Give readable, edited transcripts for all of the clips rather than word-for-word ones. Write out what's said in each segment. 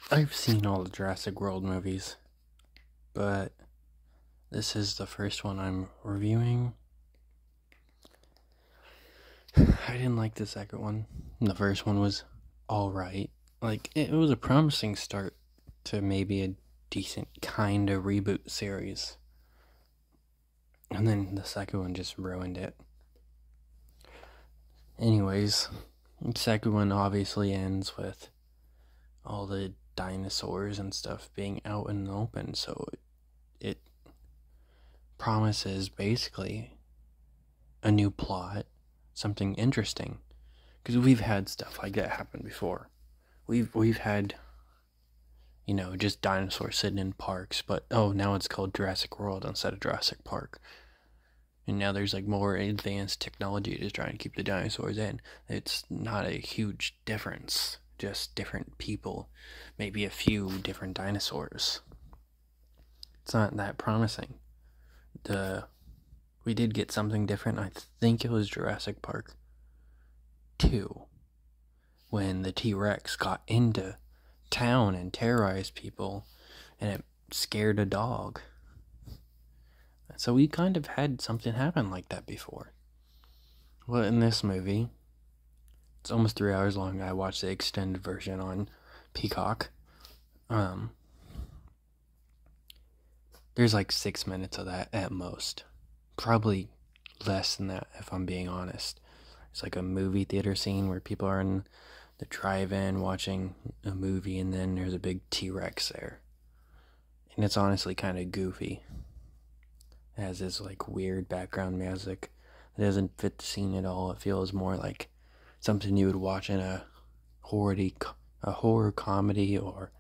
I've seen all the Jurassic World movies, but this is the first one I'm reviewing. I didn't like the second one. The first one was alright. Like, it was a promising start to maybe a decent kind of reboot series. And then the second one just ruined it. Anyways, the second one obviously ends with all the dinosaurs and stuff being out in the open, so it promises basically a new plot, something interesting, because we've had stuff like that happen before. We've had, just dinosaurs sitting in parks, but now it's called Jurassic World instead of Jurassic Park. And now there's like more advanced technology to try and keep the dinosaurs in. It's not a huge difference, just different people, maybe a few different dinosaurs. It's not that promising. We did get something different. I think it was Jurassic Park 2, when the T-Rex got into town and terrorized people, and it scared a dog. So we kind of had something happen like that before. Well, in this movie, it's almost 3 hours long. I watched the extended version on Peacock. There's like 6 minutes of that at most. Probably less than that, if I'm being honest. It's like a movie theater scene where people are in the drive-in watching a movie, and then there's a big T-Rex there. And it's honestly kind of goofy. It has this like weird background music that doesn't fit the scene at all. It feels more like something you would watch in a horror comedy or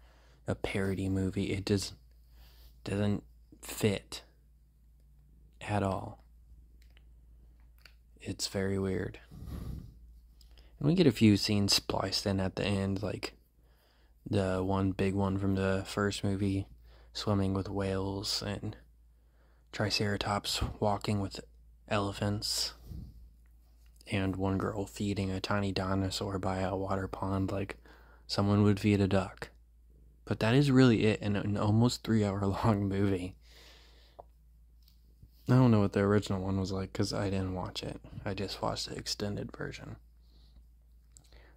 a parody movie. It just doesn't fit at all. It's very weird. And we get a few scenes spliced in at the end, like the one big one from the first movie, swimming with whales, and Triceratops walking with elephants, and one girl feeding a tiny dinosaur by a water pond like someone would feed a duck. But that is really it in an almost 3 hour long movie. I don't know what the original one was like because I didn't watch it. I just watched the extended version.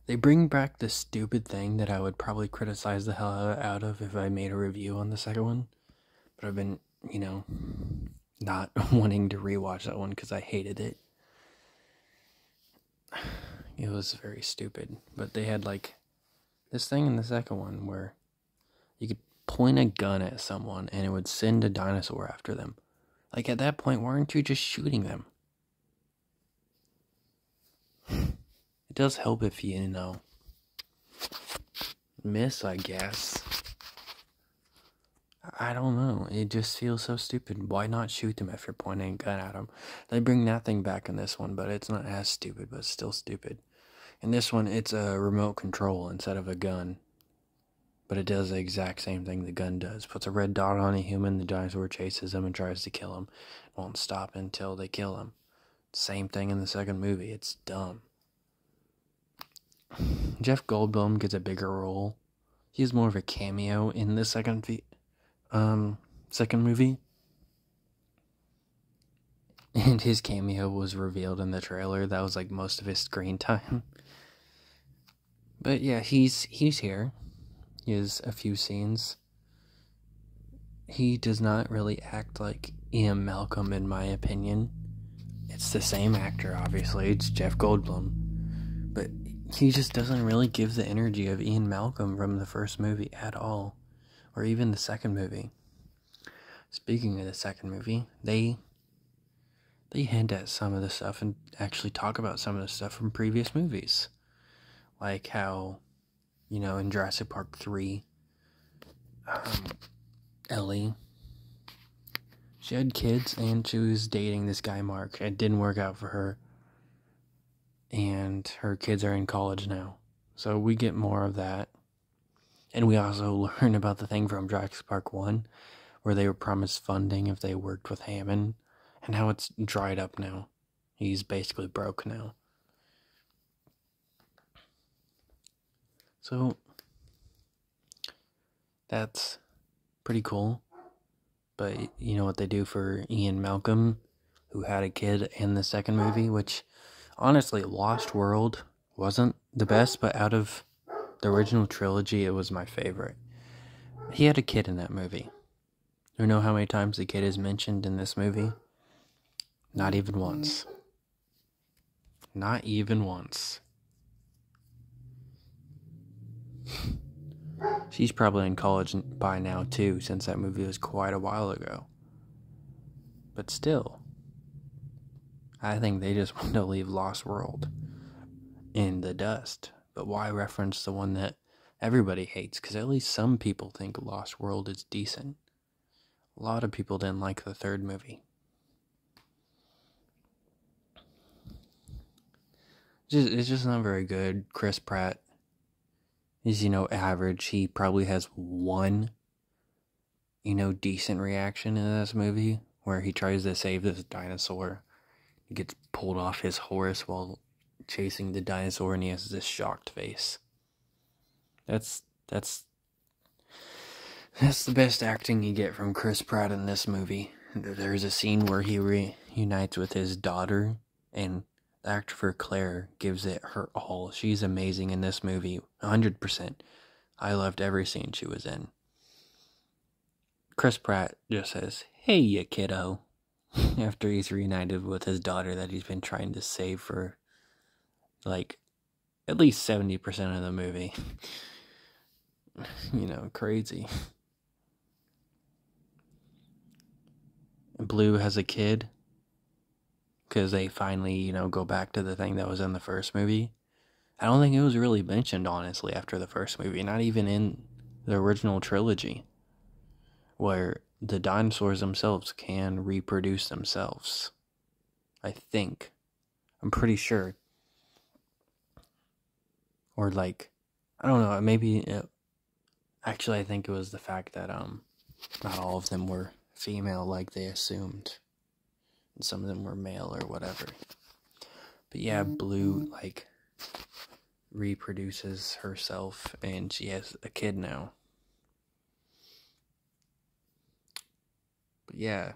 They bring back this stupid thing that I would probably criticize the hell out of if I made a review on the second one. But I've been, not wanting to rewatch that one because I hated it. It was very stupid. But they had like this thing in the second one where you could point a gun at someone and it would send a dinosaur after them. Like, at that point, why aren't you just shooting them? It does help if you, miss, I guess. I don't know. It just feels so stupid. Why not shoot them if you're pointing a gun at them? They bring that thing back in this one, but it's not as stupid, but it's still stupid. In this one, it's a remote control instead of a gun. But it does the exact same thing the gun does. Puts a red dot on a human, the dinosaur chases him and tries to kill him. Won't stop until they kill him. Same thing in the second movie. It's dumb. Jeff Goldblum gets a bigger role. He has more of a cameo in the second movie. And his cameo was revealed in the trailer. That was like most of his screen time. But yeah, he's here. He has a few scenes. He does not really act like Ian Malcolm, in my opinion. It's the same actor, obviously. It's Jeff Goldblum. But he just doesn't really give the energy of Ian Malcolm from the first movie at all. Or even the second movie. Speaking of the second movie, they hint at some of the stuff and actually talk about some of the stuff from previous movies. Like how, in Jurassic Park 3, Ellie, she had kids and she was dating this guy Mark. It didn't work out for her. And her kids are in college now. So we get more of that. And we also learn about the thing from Jurassic Park 1, where they were promised funding if they worked with Hammond, and how it's dried up now. He's basically broke now. So, That's pretty cool. But you know what they do for Ian Malcolm, who had a kid in the second movie, which honestly, Lost World wasn't the best, but out of the original trilogy, it was my favorite. He had a kid in that movie. You know how many times the kid is mentioned in this movie? Not even once. Not even once. She's probably in college by now too, since that movie was quite a while ago. But still, I think they just want to leave Lost World in the dust. But why reference the one that everybody hates? Because at least some people think Lost World is decent. A lot of people didn't like the third movie. It's just not very good. Chris Pratt is, average. He probably has one, decent reaction in this movie where he tries to save this dinosaur. He gets pulled off his horse while chasing the dinosaur and he has this shocked face. That's the best acting you get from Chris Pratt in this movie. There's a scene where he reunites with his daughter, and the actor for Claire gives it her all. She's amazing in this movie, 100%. I loved every scene she was in. Chris Pratt just says, "Hey, you kiddo," after he's reunited with his daughter that he's been trying to save for, at least 70% of the movie. Crazy. Blue has a kid because they finally, go back to the thing that was in the first movie. I don't think it was really mentioned, honestly, after the first movie. Not even in the original trilogy, where the dinosaurs themselves can reproduce themselves. I think. I'm pretty sure. Or, I don't know, maybe... Actually, I think it was the fact that, not all of them were female like they assumed. And some of them were male or whatever. But yeah, Blue, reproduces herself and she has a kid now. But yeah,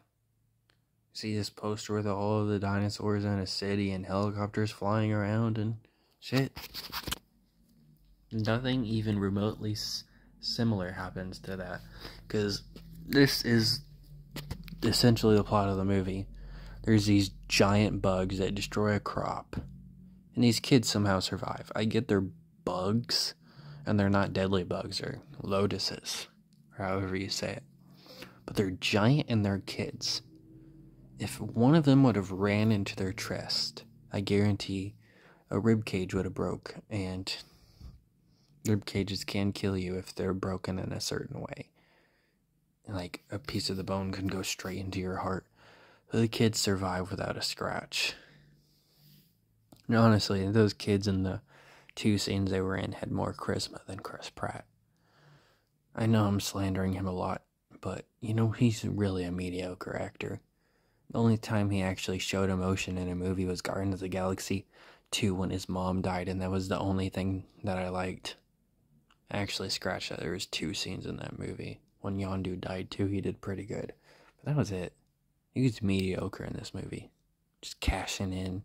see this poster with all of the dinosaurs in a city and helicopters flying around and shit. Nothing even remotely similar happens to that, because this is essentially the plot of the movie. There's these giant bugs that destroy a crop, and these kids somehow survive. I get they're bugs, and they're not deadly bugs, or lotuses, or however you say it. But they're giant and they're kids. If one of them would have ran into their chest, I guarantee a rib cage would have broke, and rib cages can kill you if they're broken in a certain way. A piece of the bone can go straight into your heart. But the kids survive without a scratch. And honestly, those kids in the 2 scenes they were in had more charisma than Chris Pratt. I know I'm slandering him a lot, but, he's really a mediocre actor. The only time he actually showed emotion in a movie was Guardians of the Galaxy 2 when his mom died, and that was the only thing that I liked. I actually scratched that. There was 2 scenes in that movie. When Yondu died too, he did pretty good. But that was it. He was mediocre in this movie. Just cashing in.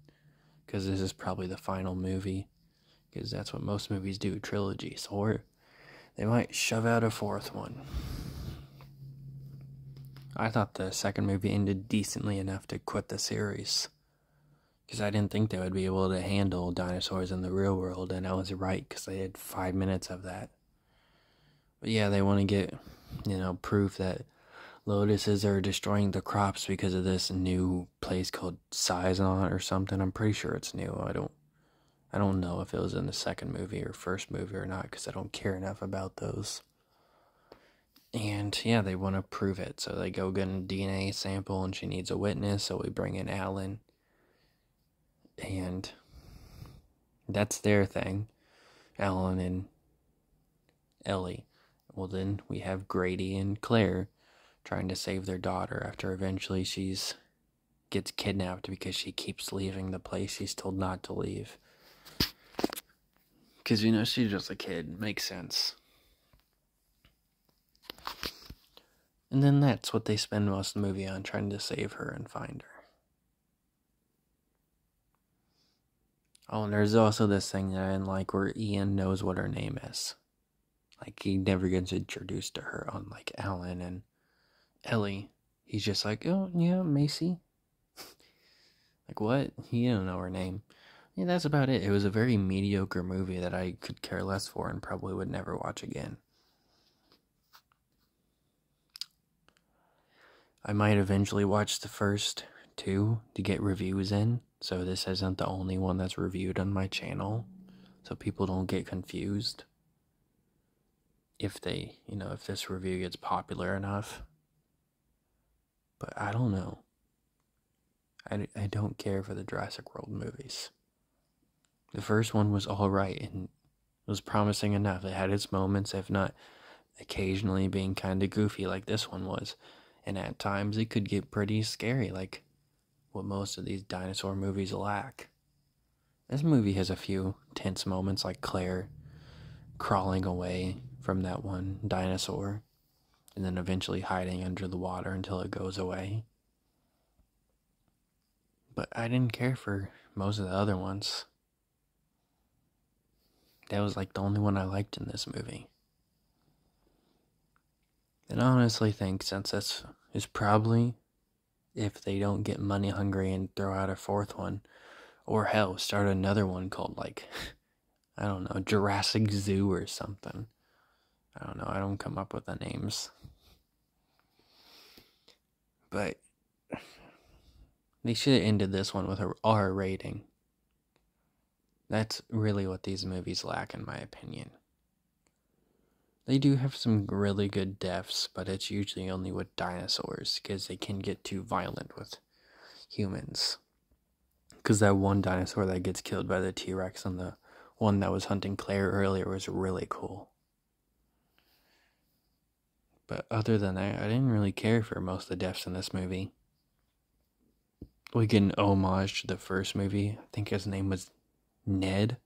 Because this is probably the final movie. Because that's what most movies do, trilogies. Or they might shove out a 4th one. I thought the second movie ended decently enough to quit the series. Because I didn't think they would be able to handle dinosaurs in the real world. And I was right, because they had 5 minutes of that. But yeah, they want to get, proof that lotuses are destroying the crops because of this new place called Saison or something. I'm pretty sure it's new. I don't know if it was in the second movie or first movie or not, because I don't care enough about those. And yeah, they want to prove it, so they go get a DNA sample, and she needs a witness, so we bring in Alan. And that's their thing, Alan and Ellie. Well, then we have Grady and Claire trying to save their daughter after eventually gets kidnapped because she keeps leaving the place she's told not to leave. Because, she's just a kid. Makes sense. And then that's what they spend most of the movie on, trying to save her and find her. Oh, and there's also this thing that I didn't like where Ian knows what her name is. Like, he never gets introduced to her on, like, Alan and Ellie. He's just like, oh, yeah, Macy. Like, what? He don't know her name. Yeah, that's about it. It was a very mediocre movie that I could care less for and probably would never watch again. I might eventually watch the first two to get reviews in, so this isn't the only one that's reviewed on my channel, so people don't get confused if if this review gets popular enough. But I don't know. I don't care for the Jurassic World movies. The first one was alright and was promising enough. It had its moments, if not occasionally being kind of goofy like this one was. And at times it could get pretty scary, like what most of these dinosaur movies lack. This movie has a few tense moments, like Claire crawling away from that one dinosaur and then eventually hiding under the water until it goes away. But I didn't care for most of the other ones. That was like the only one I liked in this movie. And I honestly think since this is probably, if they don't get money hungry and throw out a fourth one, or hell, start another one called, like, I don't know, Jurassic Zoo or something. I don't know, I don't come up with the names. But they should have ended this one with an R rating. That's really what these movies lack, in my opinion. They do have some really good deaths, but it's usually only with dinosaurs, because they can get too violent with humans. Because that one dinosaur that gets killed by the T-Rex and the one that was hunting Claire earlier was really cool. But other than that, I didn't really care for most of the deaths in this movie. We get an homage to the first movie. I think his name was Ned.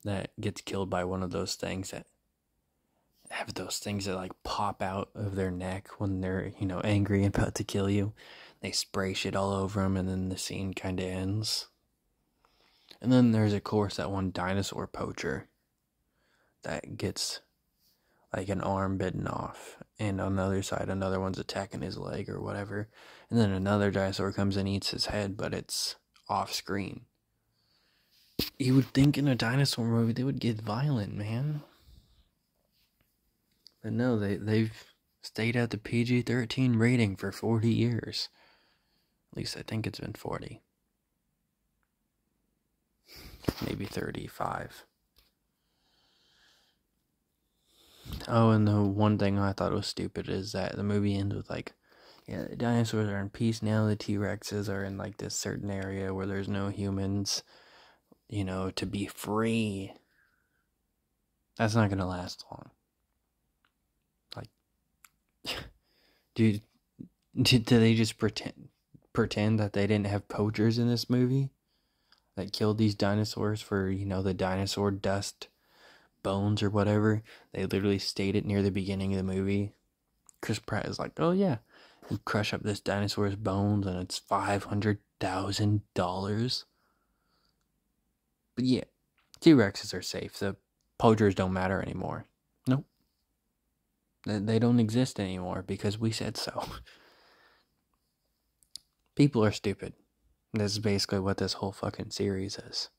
That gets killed by one of those things that have those things that like pop out of their neck when they're, angry and about to kill you. They spray shit all over them and then the scene kind of ends. And then there's, of course, that one dinosaur poacher that gets like an arm bitten off. And on the other side, another one's attacking his leg or whatever. And then another dinosaur comes and eats his head, but it's off screen. You would think in a dinosaur movie they would get violent, man. But no, they've stayed at the PG-13 rating for 40 years. At least I think it's been 40. Maybe 35. Oh, and the one thing I thought was stupid is that the movie ends with like, yeah, the dinosaurs are in peace now, the T-Rexes are in like this certain area where there's no humans, to be free. That's not gonna last long. Like, dude, did they just pretend that they didn't have poachers in this movie that killed these dinosaurs for, the dinosaur dust bones or whatever? They literally stated near the beginning of the movie. Chris Pratt is like, oh yeah, you crush up this dinosaur's bones and it's $500,000. But yeah, T-Rexes are safe. The poachers don't matter anymore. Nope. They don't exist anymore because we said so. People are stupid. This is basically what this whole fucking series is.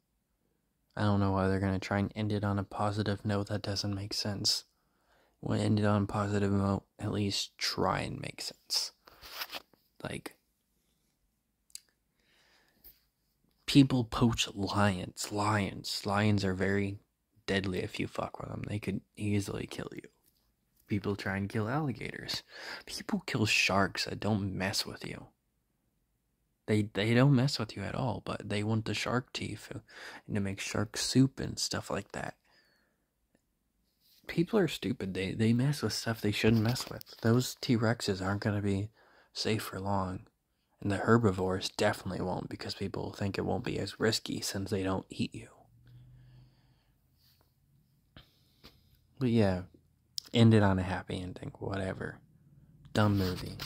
I don't know why they're going to try and end it on a positive note. That doesn't make sense. When end it on a positive note, at least try and make sense. Like, people poach lions. Lions are very deadly if you fuck with them. They could easily kill you. People try and kill alligators. People kill sharks that don't mess with you. They don't mess with you at all, but they want the shark teeth and to make shark soup and stuff like that. People are stupid. They mess with stuff they shouldn't mess with. Those T-Rexes aren't going to be safe for long. And the herbivores definitely won't, because people think it won't be as risky since they don't eat you. But yeah, ended on a happy ending, whatever. dumb movie.